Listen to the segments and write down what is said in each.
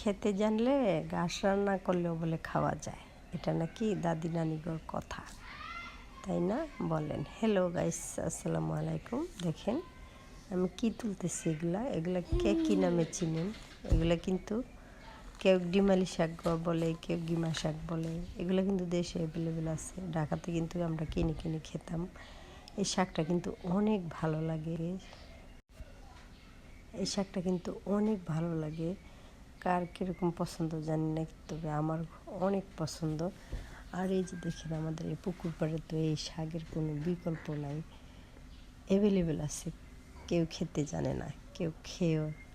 খেতে জানলে ঘাস রান্না করলেও বলে খাওয়া যায়, এটা নাকি দাদি নানিগর কথা, তাই না বলেন? হ্যালো গাইস, আসসালামু আলাইকুম। দেখেন আমি কি তুলতেছি, এগুলা কে কী নামে চিনেন? এগুলা কিন্তু কেউ ডিমালি শাক বলে, কেউ গিমা শাক বলে। এগুলো কিন্তু দেশে অ্যাভেলেবেল আছে, ঢাকাতে কিন্তু আমরা কিনে কিনে খেতাম। এই শাকটা কিন্তু অনেক ভালো লাগে, কার কীরকম পছন্দ জানি না, তবে আমার অনেক পছন্দ। আর এই যে দেখেন আমাদের এই পুকুর পাড়ে তো এই শাকের কোনো বিকল্প নাই, অ্যাভেলেবেল আছে। কেউ খেতে জানে না, কেউ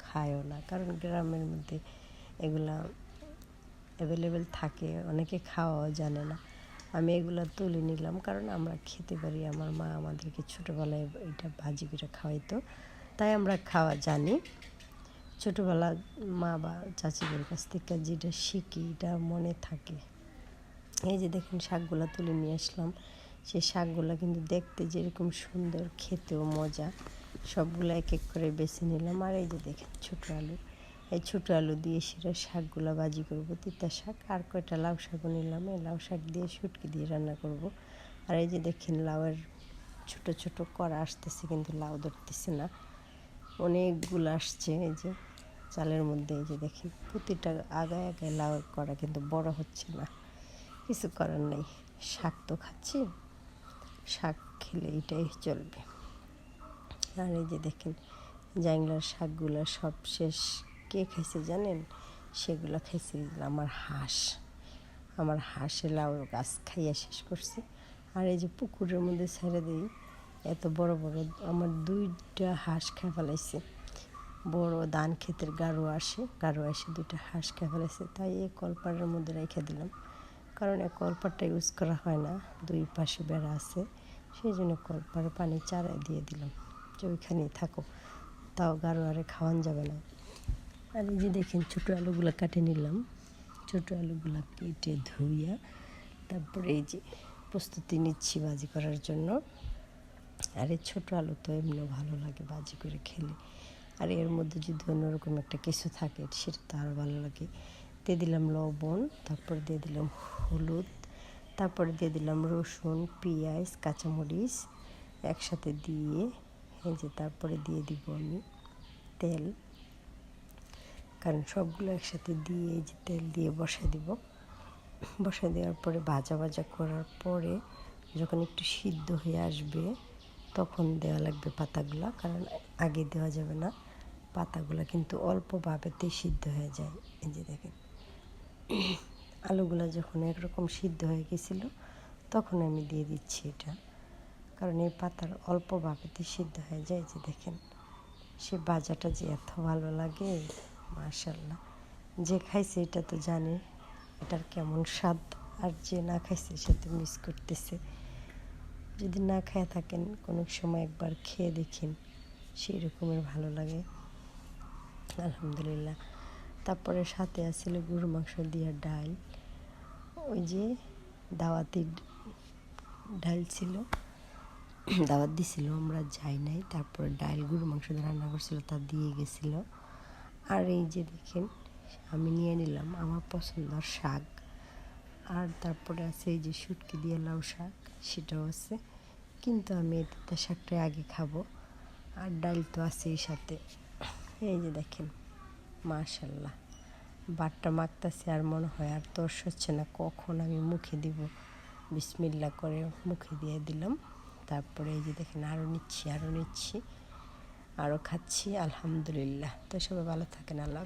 খায়ও না, কারণ গ্রামের মধ্যে এগুলা অ্যাভেলেবেল থাকে, অনেকে খাওয়াও জানে না। আমি এগুলো তুলে নিলাম কারণ আমরা খেতে পারি। আমার মা আমাদেরকে ছোটোবেলায় এটা ভাজি করে খাওয়াইতো, তাই আমরা খাওয়া জানি। ছোটোবেলা মা বা চাচিদের কাছ থেকে যেটা শিখি এটা মনে থাকে। এই যে দেখেন শাকগুলো তুলে নিয়ে আসলাম। সেই শাকগুলো কিন্তু দেখতে যেরকম সুন্দর, খেতেও মজা। সবগুলো এক এক করে বেছে নিলাম। আর এই যে দেখেন ছোটো আলু, এই ছোটো আলু দিয়ে সেটা শাকগুলো ভাজি করবো, তিতা শাক। আর কয়টা লাউ শাকও নিলাম, এই লাউ শাক দিয়ে শুটকি দিয়ে রান্না করব। আর এই যে দেখেন লাউয়ের ছোটো ছোটো করা আসতেছে, কিন্তু লাউ ধরতেছে না, অনেকগুলো আসছে। এই যে চালের মধ্যে, এই যে দেখেন প্রতিটা আগায় আগায় লাউয়ের করা, কিন্তু বড় হচ্ছে না। কিছু করার নেই, শাক তো খাচ্ছি, শাক খেলে এটাই চলবে। আর এই যে দেখেন জাংলার শাকগুলো সব শেষ। কে খাইছে জানেন? সেগুলো খাইছে আমার হাঁসে লাউ গাছ খাইয়া শেষ করছে। আর এই যে পুকুরের মধ্যে ছেড়ে দিই, এত বড় বড় আমার 2টা হাঁস খেয়ে ফেলাইছে। বড় ধান ক্ষেতের গাড়ো এসে 2টা হাঁস খেয়ে ফেলাইছে। তাই এই কলপাড়ের মধ্যে রেখে দিলাম, কারণ এই কলপাড়টা ইউজ করা হয় না, 2 পাশে বেড়া আছে, সেই জন্য কলপাড়ে পানি চারায় দিয়ে দিলাম যে ওইখানেই থাকো, তাও গাড়োয়ারে খাওয়ান যাবে না। আর এই যে দেখেন ছোটো আলুগুলো কাটে নিলাম, ছোটো আলুগুলো কেটে ধুইয়া তারপরে এই যে প্রস্তুতি নিচ্ছি ভাজি করার জন্য। আর এই ছোটো আলু তো এমনিও ভালো লাগে ভাজি করে খেলে, আর এর মধ্যে যদি অন্যরকম একটা কিছু থাকে সেটা তো আরও ভালো লাগে। দিয়ে দিলাম লবণ, তারপর দিয়ে দিলাম হলুদ, তারপরে দিয়ে দিলাম রসুন, পেঁয়াজ, কাঁচামরিচ একসাথে দিয়ে, এই যে তারপরে দিয়ে দিব আমি তেল, কারণ সবগুলো একসাথে দিয়ে এই যে তেল দিয়ে বসায় দেওয়ার পরে ভাজা ভাজা করার পরে যখন একটু সিদ্ধ হয়ে আসবে তখন দেওয়া লাগবে পাতাগুলো, কারণ আগে দেওয়া যাবে না। পাতাগুলো কিন্তু অল্প ভাবেতেই সিদ্ধ হয়ে যায়। এই যে দেখেন আলুগুলো যখন একরকম সিদ্ধ হয়ে গেছিলো তখন আমি দিয়ে দিচ্ছি এটা, কারণ এই পাতার অল্প ভাবেতে সিদ্ধ হয়ে যায়। যে দেখেন সে ভাজাটা যে এত ভালো লাগে, মাশাআল্লাহ। যে খাইছে এটা তো জানে এটার কেমন স্বাদ, আর যে না খাইছে সে তো মিস করতেছে। যদি না খেয়ে থাকেন কোনো সময় একবার খেয়ে দেখেন, সেই রকমের ভালো লাগে আলহামদুলিল্লাহ। তারপরে সাথে আছিল গরুর মাংস দিয়ে ডাল, ওই যে দাওয়াতি ডাল ছিল, দাওয়াত দিছিল, আমরা যাই নাই। তারপরে ডাল গরুর মাংস দিয়ে রান্না করছিল, তা দিয়ে গেছিল। আর এই যে দেখেন আমি নিয়ে নিলাম আমার পছন্দের শাক, আর তারপরে আছে এই যে শুটকি দিয়ে লাউ শাক, সেটাও আছে, কিন্তু আমি এই তিতা শাকটাই আগে খাবো। আর ডাল তো আছেই সাথে। এই যে দেখেন মাশাআল্লাহ, বাটটা মাখতেছে আর মনে হয় আর তর্স হচ্ছে না কখন আমি মুখে দিব। বিসমিল্লাহ করে মুখে দিয়ে দিলাম। তারপরে এই যে দেখেন আরও নিচ্ছি, আরও খাচ্ছি, আলহামদুলিল্লাহ। তো সবাই ভালো থাকেন, আল্লাহ।